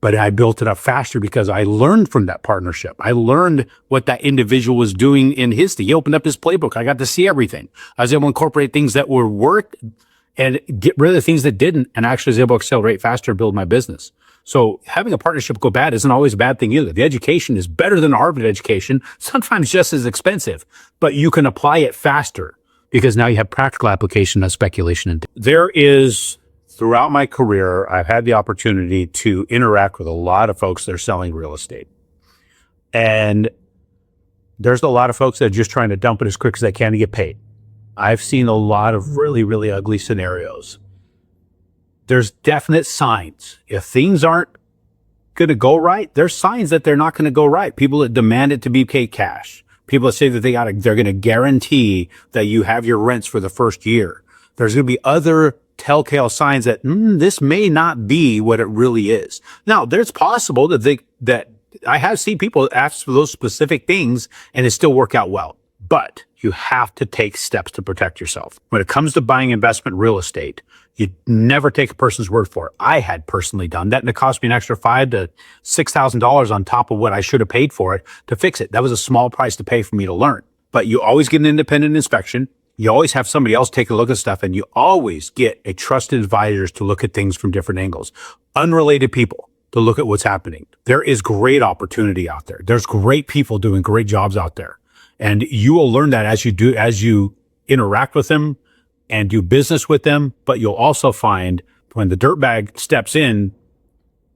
But I built it up faster because I learned from that partnership. I learned what that individual was doing in his thing. He opened up his playbook. I got to see everything. I was able to incorporate things that were work and get rid of the things that didn't, and actually was able to accelerate faster and build my business. So having a partnership go bad isn't always a bad thing either. The education is better than Harvard education, sometimes just as expensive, but you can apply it faster because now you have practical application of speculation. Throughout my career, I've had the opportunity to interact with a lot of folks that are selling real estate. And there's a lot of folks that are just trying to dump it as quick as they can to get paid. I've seen a lot of really, really ugly scenarios. There's definite signs. If things aren't going to go right, there's signs that they're not going to go right. People that demand it to be paid cash. People that say that they're going to guarantee that you have your rents for the first year. There's going to be other telltale signs that this may not be what it really is. Now, there's possible that I have seen people ask for those specific things and it still work out well. But you have to take steps to protect yourself. When it comes to buying investment real estate, you never take a person's word for it. I had personally done that, and it cost me an extra $5,000 to $6,000 on top of what I should have paid for it to fix it. That was a small price to pay for me to learn. But you always get an independent inspection. You always have somebody else take a look at stuff, and you always get a trusted advisors to look at things from different angles. Unrelated people to look at what's happening. There is great opportunity out there. There's great people doing great jobs out there. And you will learn that as you interact with them and do business with them. But you'll also find when the dirtbag steps in,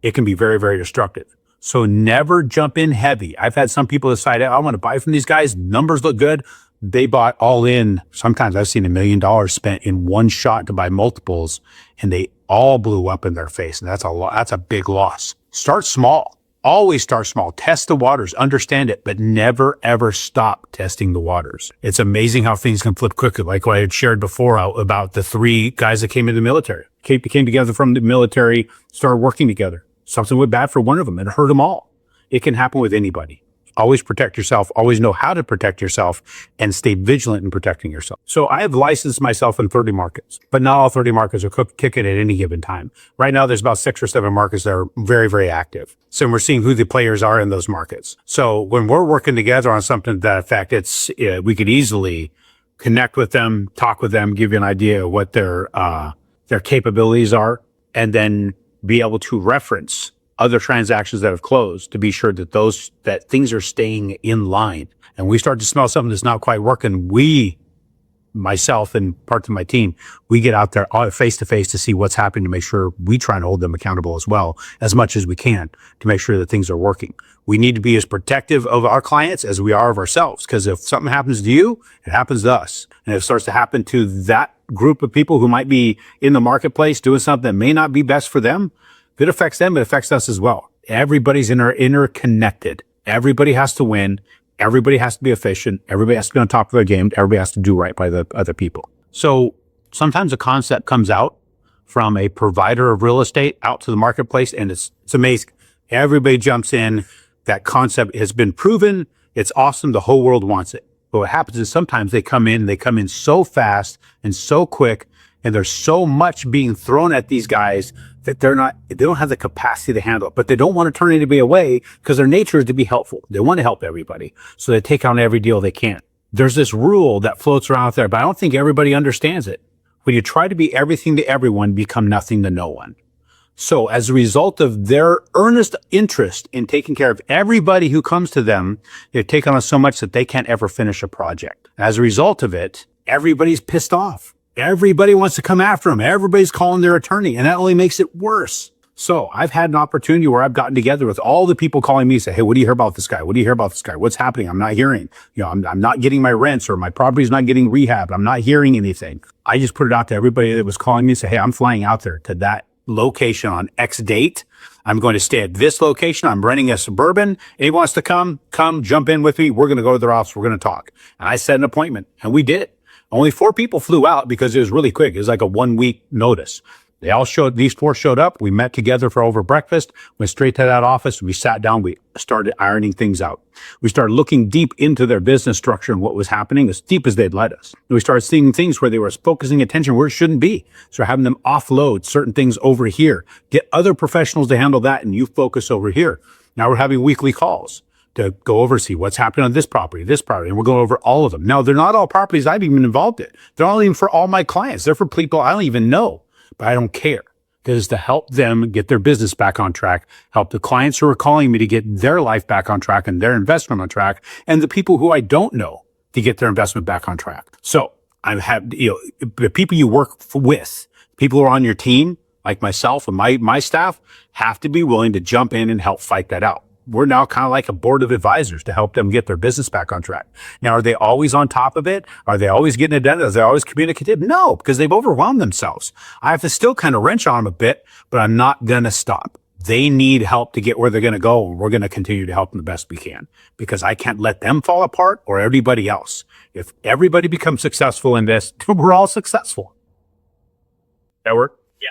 it can be very, very destructive. So never jump in heavy. I've had some people decide, I want to buy from these guys. Numbers look good. They bought all in. Sometimes I've seen $1 million spent in one shot to buy multiples, and they all blew up in their face. And that's a big loss. Start small. Always start small. Test the waters. Understand it, but never, ever stop testing the waters. It's amazing how things can flip quickly. Like what I had shared before about the 3 guys that came into the military. Came together from the military, started working together. Something went bad for one of them and hurt them all. It can happen with anybody. Always protect yourself, always know how to protect yourself, and stay vigilant in protecting yourself. So I have licensed myself in 30 markets, but not all 30 markets are kicking at any given time. Right now, there's about 6 or 7 markets that are very, very active. So we're seeing who the players are in those markets. So when we're working together on something to that effect, we could easily connect with them, talk with them, give you an idea of what their capabilities are, and then be able to reference other transactions that have closed to be sure that things are staying in line. And we start to smell something that's not quite working. Myself and parts of my team, we get out there face to face to see what's happening, to make sure we try and hold them accountable as well, as much as we can, to make sure that things are working. We need to be as protective of our clients as we are of ourselves, because if something happens to you, it happens to us. And if it starts to happen to that group of people who might be in the marketplace doing something that may not be best for them, if it affects them, it affects us as well. Everybody's interconnected. Everybody has to win. Everybody has to be efficient. Everybody has to be on top of their game. Everybody has to do right by the other people. So sometimes a concept comes out from a provider of real estate out to the marketplace, and it's amazing. Everybody jumps in. That concept has been proven. It's awesome. The whole world wants it. But what happens is sometimes they come in so fast and so quick, and there's so much being thrown at these guys that they don't have the capacity to handle it, but they don't want to turn anybody away because their nature is to be helpful. They want to help everybody. So they take on every deal they can. There's this rule that floats around out there, but I don't think everybody understands it. When you try to be everything to everyone, become nothing to no one. So as a result of their earnest interest in taking care of everybody who comes to them, they've taken on so much that they can't ever finish a project. As a result of it, everybody's pissed off. Everybody wants to come after them. Everybody's calling their attorney, and that only makes it worse. So I've had an opportunity where I've gotten together with all the people calling me, say, hey, what do you hear about this guy? What do you hear about this guy? What's happening? I'm not hearing. I'm not getting my rents, or my property's not getting rehabbed. I'm not hearing anything. I just put it out to everybody that was calling me and say, hey, I'm flying out there to that location on X date. I'm going to stay at this location. I'm renting a Suburban. Anyone wants to come, jump in with me. We're going to go to their office. We're going to talk. And I set an appointment, and we did. Only 4 people flew out because it was really quick. It was like a 1-week notice. These 4 showed up. We met together for over breakfast, went straight to that office. We sat down. We started ironing things out. We started looking deep into their business structure and what was happening, as deep as they'd let us. And we started seeing things where they were focusing attention where it shouldn't be. So having them offload certain things over here, get other professionals to handle that, and you focus over here. Now we're having weekly calls to go over, see what's happening on this property, and we're going over all of them. Now, they're not all properties I've even been involved in. They're not even for all my clients. They're for people I don't even know, but I don't care, because to help them get their business back on track, help the clients who are calling me to get their life back on track and their investment on track, and the people who I don't know to get their investment back on track. So I have, the people you work with, people who are on your team, like myself and my staff, have to be willing to jump in and help fight that out. We're now kind of like a board of advisors to help them get their business back on track. Now, are they always on top of it? Are they always getting it done? Are they always communicative? No, because they've overwhelmed themselves. I have to still kind of wrench on them a bit, but I'm not going to stop. They need help to get where they're going to go, and we're going to continue to help them the best we can, because I can't let them fall apart or everybody else. If everybody becomes successful in this, we're all successful. That work? Yeah,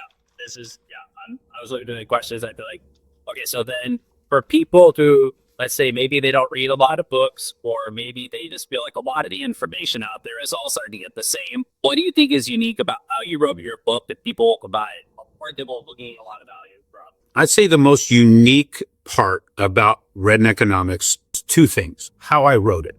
I was looking at the questions. I feel like, okay, so then, for people to, let's say, maybe they don't read a lot of books, or maybe they just feel like a lot of the information out there is all starting to get the same. What do you think is unique about how you wrote your book that people will buy it, or they will gain a lot of value from? I'd say the most unique part about Red Economics is 2 things. How I wrote it.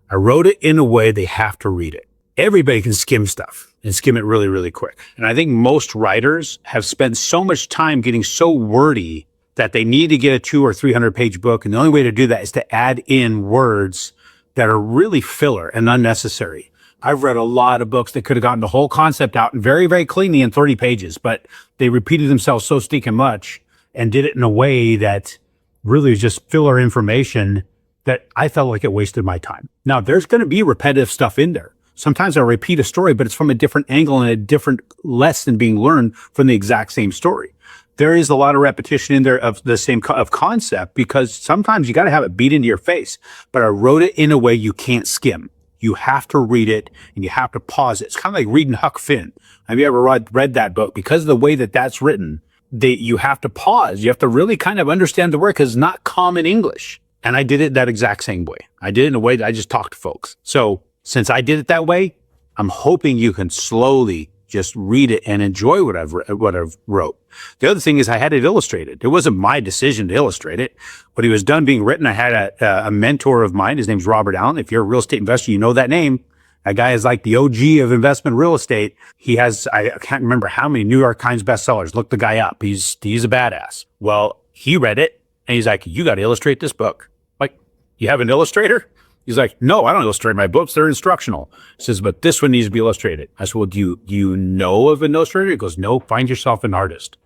I wrote it in a way they have to read it. Everybody can skim stuff and skim it really, really quick. And I think most writers have spent so much time getting so wordy that they need to get a 200 or 300 page book. And the only way to do that is to add in words that are really filler and unnecessary. I've read a lot of books that could have gotten the whole concept out and very, very cleanly in 30 pages, but they repeated themselves so stinking much and did it in a way that really was just filler information that I felt like it wasted my time. Now, there's going to be repetitive stuff in there. Sometimes I'll repeat a story, but it's from a different angle and a different lesson being learned from the exact same story. There is a lot of repetition in there of the same of concept, because sometimes you got to have it beat into your face. But I wrote it in a way you can't skim. You have to read it and you have to pause it. It's kind of like reading Huck Finn. Have you ever read that book? Because of the way that that's written, you have to pause. You have to really kind of understand the word because it's not common English. And I did it that exact same way. I did it in a way that I just talked to folks. So since I did it that way, I'm hoping you can slowly just read it and enjoy what I've wrote. The other thing is I had it illustrated. It wasn't my decision to illustrate it. When it was done being written, I had a mentor of mine. His name's Robert Allen. If you're a real estate investor, you know that name. That guy is like the OG of investment real estate. He has, I can't remember how many New York Times bestsellers. Look the guy up. He's a badass. Well, he read it and he's like, you got to illustrate this book. Like, you have an illustrator? He's like, no, I don't illustrate my books. They're instructional. He says, but this one needs to be illustrated. I said, well, do you know of an illustrator? He goes, no, find yourself an artist.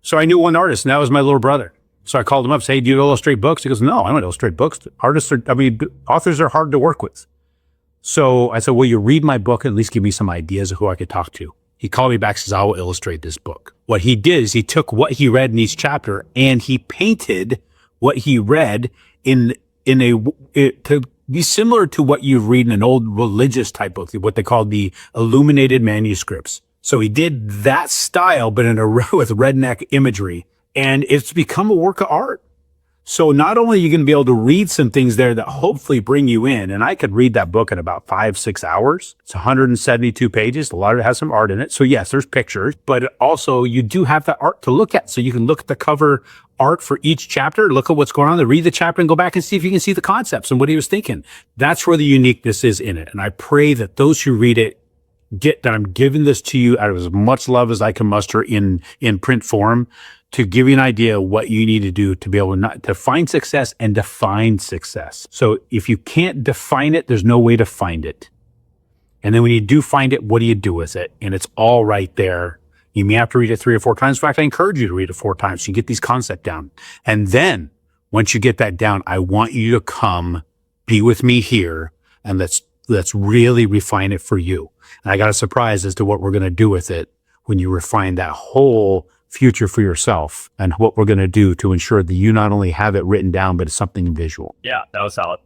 So I knew one artist, and that was my little brother. So I called him up, say, hey, do you illustrate books? He goes, no, I don't illustrate books. Authors are hard to work with. So I said, will you read my book and at least give me some ideas of who I could talk to? He called me back and says, I will illustrate this book. What he did is he took what he read in each chapter and he painted what he read to be similar to what you read in an old religious type book, what they call the illuminated manuscripts. So he did that style, but with redneck imagery, and it's become a work of art. So not only are you going to be able to read some things there that hopefully bring you in, and I could read that book in about 5-6 hours. It's 172 pages. A lot of it has some art in it. So yes, there's pictures, but also you do have that art to look at. So you can look at the cover art for each chapter, look at what's going on there, read the chapter and go back and see if you can see the concepts and what he was thinking. That's where the uniqueness is in it. And I pray that those who read it get that I'm giving this to you out of as much love as I can muster in print form, to give you an idea of what you need to do to be able to find success and define success. So if you can't define it, there's no way to find it. And then when you do find it, what do you do with it? And it's all right there. You may have to read it 3 or 4 times. In fact, I encourage you to read it 4 times so you get these concepts down. And then once you get that down, I want you to come be with me here and let's really refine it for you. And I got a surprise as to what we're going to do with it when you refine that whole future for yourself and what we're going to do to ensure that you not only have it written down, but it's something visual. Yeah, that was solid.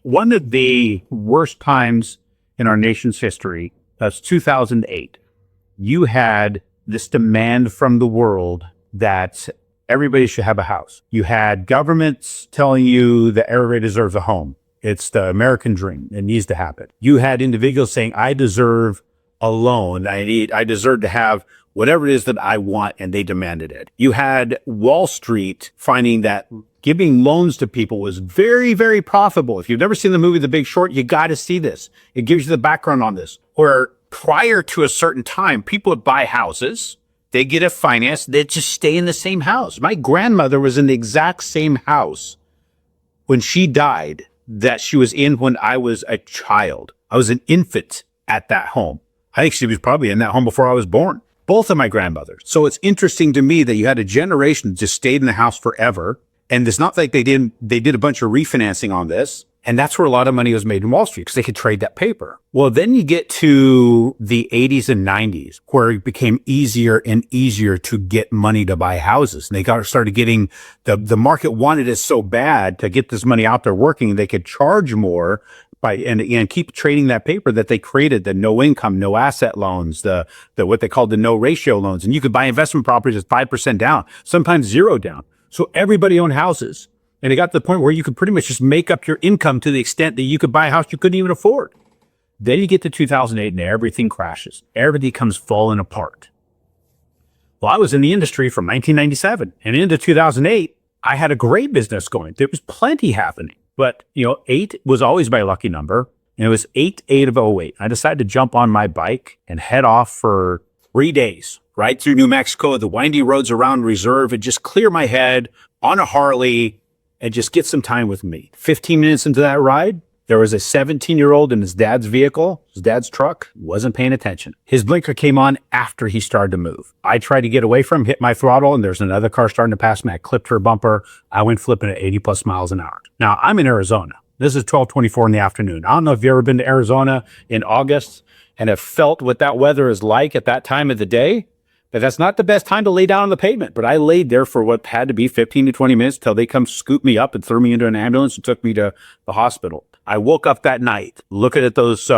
One of the worst times in our nation's history, that's 2008. You had this demand from the world that everybody should have a house. You had governments telling you that everybody deserves a home. It's the American dream. It needs to happen. You had individuals saying, I deserve a loan. I deserve to have whatever it is that I want, and they demanded it. You had Wall Street finding that giving loans to people was very, very profitable. If you've never seen the movie The Big Short, you got to see this. It gives you the background on this. Where prior to a certain time, people would buy houses, they get it financed, they'd just stay in the same house. My grandmother was in the exact same house when she died that she was in when I was a child. I was an infant at that home. I think she was probably in that home before I was born. Both of my grandmothers. So it's interesting to me that you had a generation that just stayed in the house forever. And it's not like they did a bunch of refinancing on this. And that's where a lot of money was made in Wall Street because they could trade that paper. Well, then you get to the 80s and 90s where it became easier and easier to get money to buy houses. And they started getting, the market wanted it so bad to get this money out there working, they could charge more and keep trading that paper that they created, the no income, no asset loans, the what they called the no ratio loans. And you could buy investment properties at 5% down, sometimes 0 down. So everybody owned houses. And it got to the point where you could pretty much just make up your income to the extent that you could buy a house you couldn't even afford. Then you get to 2008 and everything crashes. Everything comes falling apart. Well, I was in the industry from 1997 and into 2008. I had a great business going. There was plenty happening. But, 8 was always my lucky number. And it was 8/8 of 08. I decided to jump on my bike and head off for 3 days, right through New Mexico, the windy roads around Reserve, and just clear my head on a Harley and just get some time with me. 15 minutes into that ride, there was a 17-year-old in his dad's vehicle, his dad's truck, wasn't paying attention. His blinker came on after he started to move. I tried to get away from him, hit my throttle, and there's another car starting to pass me. I clipped her bumper. I went flipping at 80 plus miles an hour. Now, I'm in Arizona. This is 12:24 in the afternoon. I don't know if you've ever been to Arizona in August and have felt what that weather is like at that time of the day. But that's not the best time to lay down on the pavement. But I laid there for what had to be 15 to 20 minutes till they come scoop me up and threw me into an ambulance and took me to the hospital. I woke up that night looking at those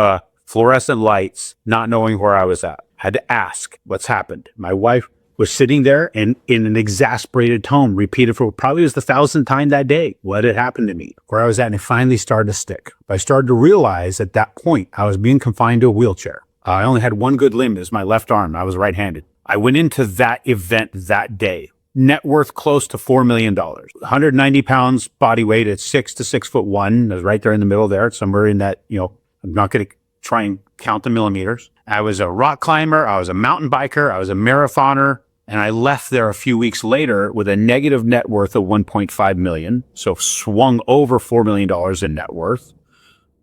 fluorescent lights, not knowing where I was at. I had to ask what's happened. My wife was sitting there and in an exasperated tone, repeated for probably was the 1,000th time that day what had happened to me, where I was at, and it finally started to stick. I started to realize at that point I was being confined to a wheelchair. I only had one good limb, it was my left arm. I was right-handed. I went into that event that day. Net worth close to $4 million. 190 pounds body weight at 6 to 6'1". I was right there in the middle there, somewhere in that, I'm not going to try and count the millimeters. I was a rock climber. I was a mountain biker. I was a marathoner. And I left there a few weeks later with a negative net worth of 1.5 million. So swung over $4 million in net worth.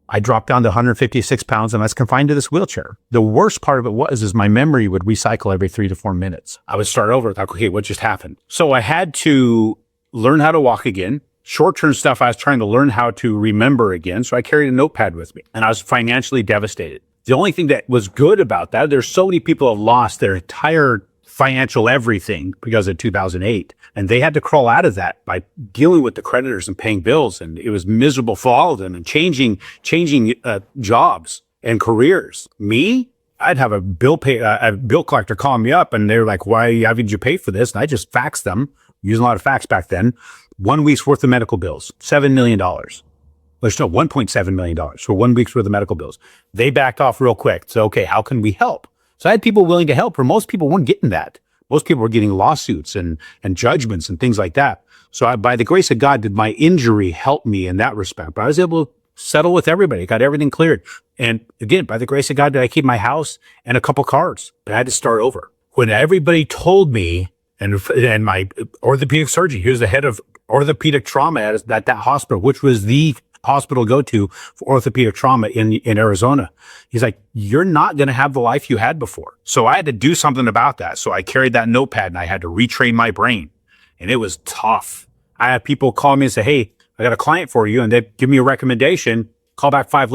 I dropped down to 156 pounds and I was confined to this wheelchair. The worst part of it is my memory would recycle every 3 to 4 minutes. I would start over, like, okay, what just happened? So I had to learn how to walk again. Short-term stuff, I was trying to learn how to remember again. So I carried a notepad with me and I was financially devastated. The only thing that was good about that, there's so many people have lost their entire financial everything because of 2008. And they had to crawl out of that by dealing with the creditors and paying bills. And it was miserable for all of them and changing jobs and careers. Me, I'd have a bill collector call me up and they're like, why haven't you paid for this? And I just faxed them, using a lot of fax back then, 1 week's worth of medical bills, $7 million. There's no $1.7 million for 1 week's worth of medical bills. They backed off real quick. So, okay, how can we help? So I had people willing to help, but most people weren't getting that. Most people were getting lawsuits and judgments and things like that. So by the grace of God, did my injury help me in that respect? But I was able to settle with everybody, got everything cleared. And again, by the grace of God, did I keep my house and a couple cars, but I had to start over. When everybody told me, and my orthopedic surgeon, he was the head of orthopedic trauma at that hospital, which was the hospital to go to for orthopedic trauma in Arizona. He's like, you're not going to have the life you had before. So I had to do something about that. So I carried that notepad and I had to retrain my brain. And it was tough. I had people call me and say, hey, I got a client for you. And they'd give me a recommendation, call back 5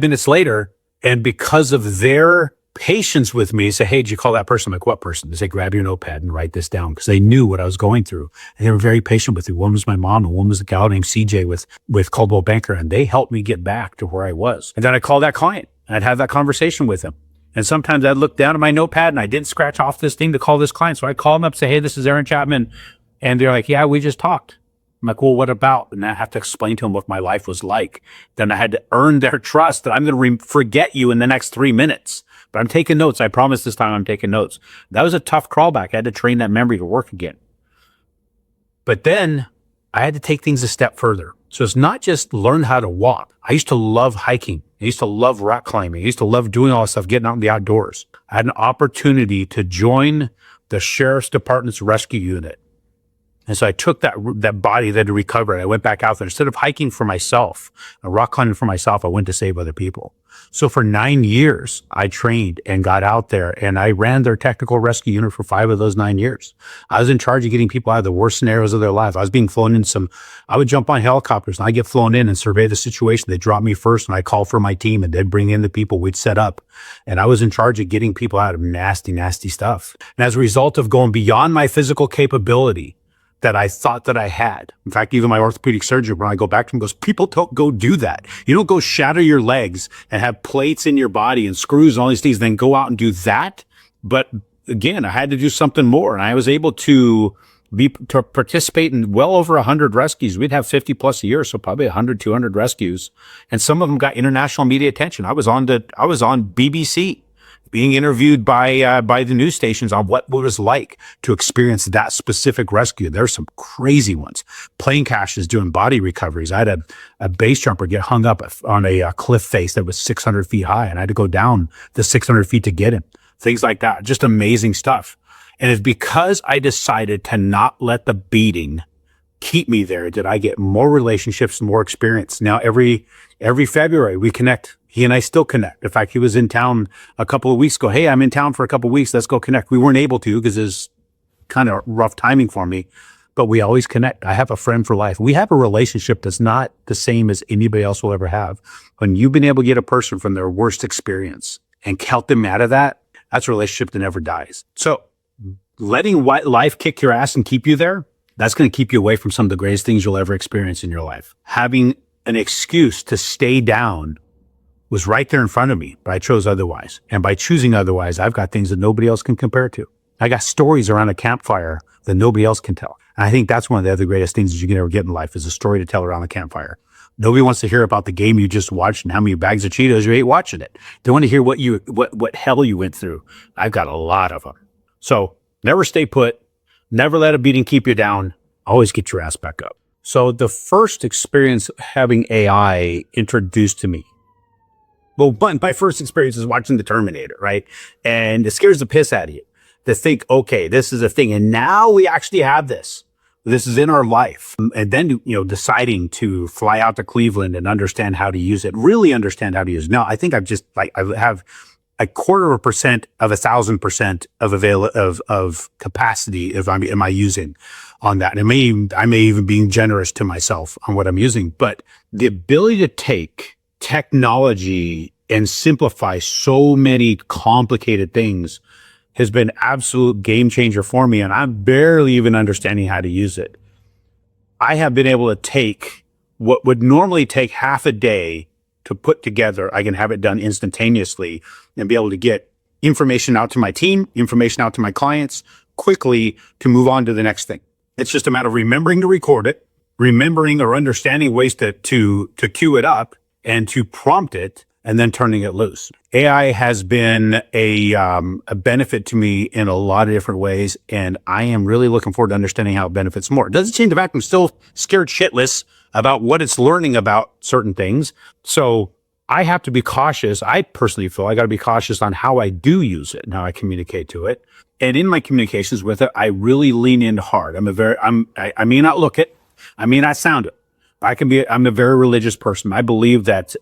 minutes later. And because of their patience with me, say, hey, did you call that person? I'm like, what person? They say, grab your notepad and write this down, because they knew what I was going through. And they were very patient with me. One was my mom, and one was a gal named CJ with Coldwell Banker, and they helped me get back to where I was. And then I called that client and I'd have that conversation with him. And sometimes I'd look down at my notepad and I didn't scratch off this thing to call this client. So I'd call them up, say, hey, this is Aaron Chapman. And they're like, yeah, we just talked. I'm like, well, what about? And I have to explain to them what my life was like. Then I had to earn their trust that I'm going to forget you in the next 3 minutes. But I'm taking notes. I promise this time I'm taking notes. That was a tough crawlback. I had to train that memory to work again. But then I had to take things a step further. So it's not just learn how to walk. I used to love hiking. I used to love rock climbing. I used to love doing all this stuff, getting out in the outdoors. I had an opportunity to join the Sheriff's Department's rescue unit. And so I took that body that had recovered. I went back out there. Instead of hiking for myself, rock climbing for myself, I went to save other people. So for 9 years, I trained and got out there, and I ran their technical rescue unit for 5 of those 9 years. I was in charge of getting people out of the worst scenarios of their life. I was being flown in I would jump on helicopters and I get flown in and survey the situation. They drop me first and I call for my team, and they'd bring in the people we'd set up. And I was in charge of getting people out of nasty, nasty stuff. And as a result of going beyond my physical capability that I thought that I had. In fact, even my orthopedic surgeon, when I go back to him, goes, people don't go do that. You don't go shatter your legs and have plates in your body and screws and all these things, then go out and do that. But again, I had to do something more. And I was able to participate in well over 100 rescues. We'd have 50 plus a year, so probably 100, 200 rescues. And some of them got international media attention. I was on BBC, being interviewed by the news stations on what it was like to experience that specific rescue. There's some crazy ones. Plane crashes doing body recoveries. I had a base jumper get hung up on a cliff face that was 600 feet high, and I had to go down the 600 feet to get him. Things like that. Just amazing stuff. And it's because I decided to not let the beating keep me there that I get more relationships and more experience. Now, every February we connect. He and I still connect. In fact, he was in town a couple of weeks ago. Hey, I'm in town for a couple of weeks. Let's go connect. We weren't able to because it's kind of rough timing for me, but we always connect. I have a friend for life. We have a relationship that's not the same as anybody else will ever have. When you've been able to get a person from their worst experience and count them out of that, that's a relationship that never dies. So letting life kick your ass and keep you there, that's going to keep you away from some of the greatest things you'll ever experience in your life. Having an excuse to stay down was right there in front of me, but I chose otherwise. And by choosing otherwise, I've got things that nobody else can compare to. I got stories around a campfire that nobody else can tell. And I think that's one of the other greatest things that you can ever get in life is a story to tell around the campfire. Nobody wants to hear about the game you just watched and how many bags of Cheetos you ate watching it. They want to hear what hell you went through. I've got a lot of them. So never stay put. Never let a beating keep you down. Always get your ass back up. So the first experience having AI introduced to me, well, my first experience is watching The Terminator, right? And it scares the piss out of you to think, okay, this is a thing. And now we actually have this. This is in our life. And then, deciding to fly out to Cleveland and understand how to use it, really understand how to use it. Now, I think I have 0.25% of 1,000% of capacity am I using on that. And I may even be generous to myself on what I'm using, but the ability to take technology and simplify so many complicated things has been absolute game changer for me. And I'm barely even understanding how to use it. I have been able to take what would normally take half a day to put together. I can have it done instantaneously and be able to get information out to my team, information out to my clients quickly to move on to the next thing. It's just a matter of remembering to record it, remembering or understanding ways to queue it up and to prompt it, and then turning it loose. AI has been a benefit to me in a lot of different ways, and I am really looking forward to understanding how it benefits more. It doesn't change the fact I'm still scared shitless about what it's learning about certain things. So I have to be cautious. I personally feel I got to be cautious on how I do use it and how I communicate to it. And in my communications with it, I really lean in hard. I may not look it. I may not sound it. I'm a very religious person. I believe that,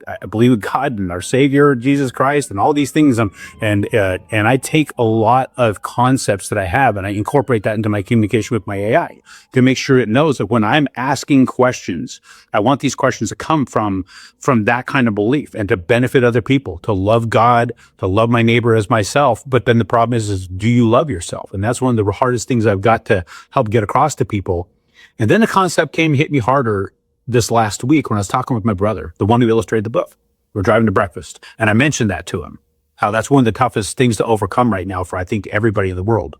I believe in God and our Savior, Jesus Christ, and all these things. And I take a lot of concepts that I have and I incorporate that into my communication with my AI to make sure it knows that when I'm asking questions, I want these questions to come from that kind of belief and to benefit other people, to love God, to love my neighbor as myself. But then the problem is do you love yourself? And that's one of the hardest things I've got to help get across to people. And then the concept hit me harder this last week when I was talking with my brother, the one who illustrated the book. We're driving to breakfast. And I mentioned that to him, how that's one of the toughest things to overcome right now for, I think, everybody in the world.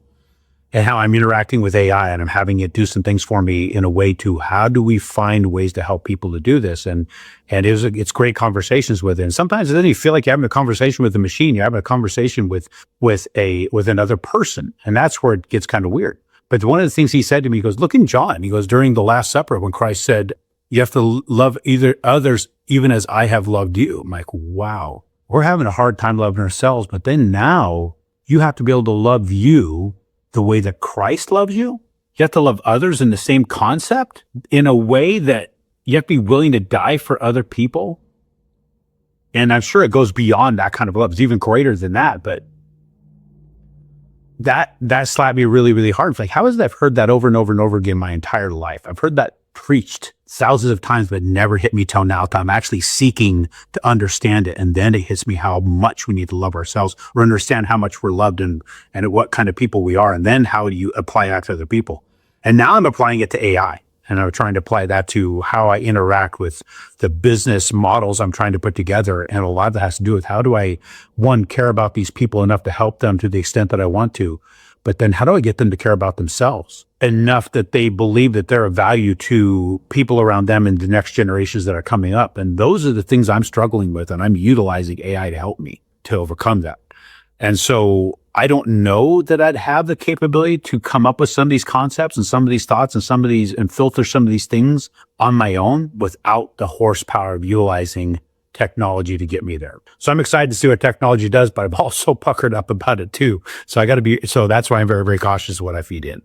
And how I'm interacting with AI and I'm having it do some things for me in a way to how do we find ways to help people to do this? And it's great conversations with it. And sometimes it doesn't even feel like you're having a conversation with a machine. You're having a conversation with another person. And that's where it gets kind of weird. But one of the things he said to me, he goes, look in John. He goes, during the Last Supper, when Christ said, you have to love either others even as I have loved you. I'm like, wow, we're having a hard time loving ourselves. But then now you have to be able to love you the way that Christ loves you. You have to love others in the same concept in a way that you have to be willing to die for other people. And I'm sure it goes beyond that kind of love. It's even greater than that. But that slapped me really, really hard. It's like, how is it I've heard that over and over and over again my entire life? I've heard that preached thousands of times, but never hit me till now. I'm actually seeking to understand it. And then it hits me how much we need to love ourselves or understand how much we're loved and what kind of people we are. And then how do you apply that to other people? And now I'm applying it to AI. And I'm trying to apply that to how I interact with the business models I'm trying to put together. And a lot of that has to do with how do I, one, care about these people enough to help them to the extent that I want to, but then how do I get them to care about themselves enough that they believe that they're of value to people around them and the next generations that are coming up? And those are the things I'm struggling with. And I'm utilizing AI to help me to overcome that. And so I don't know that I'd have the capability to come up with some of these concepts and some of these thoughts and filter some of these things on my own without the horsepower of utilizing technology to get me there. So I'm excited to see what technology does, but I'm also puckered up about it too. So that's why I'm very, very cautious of what I feed in.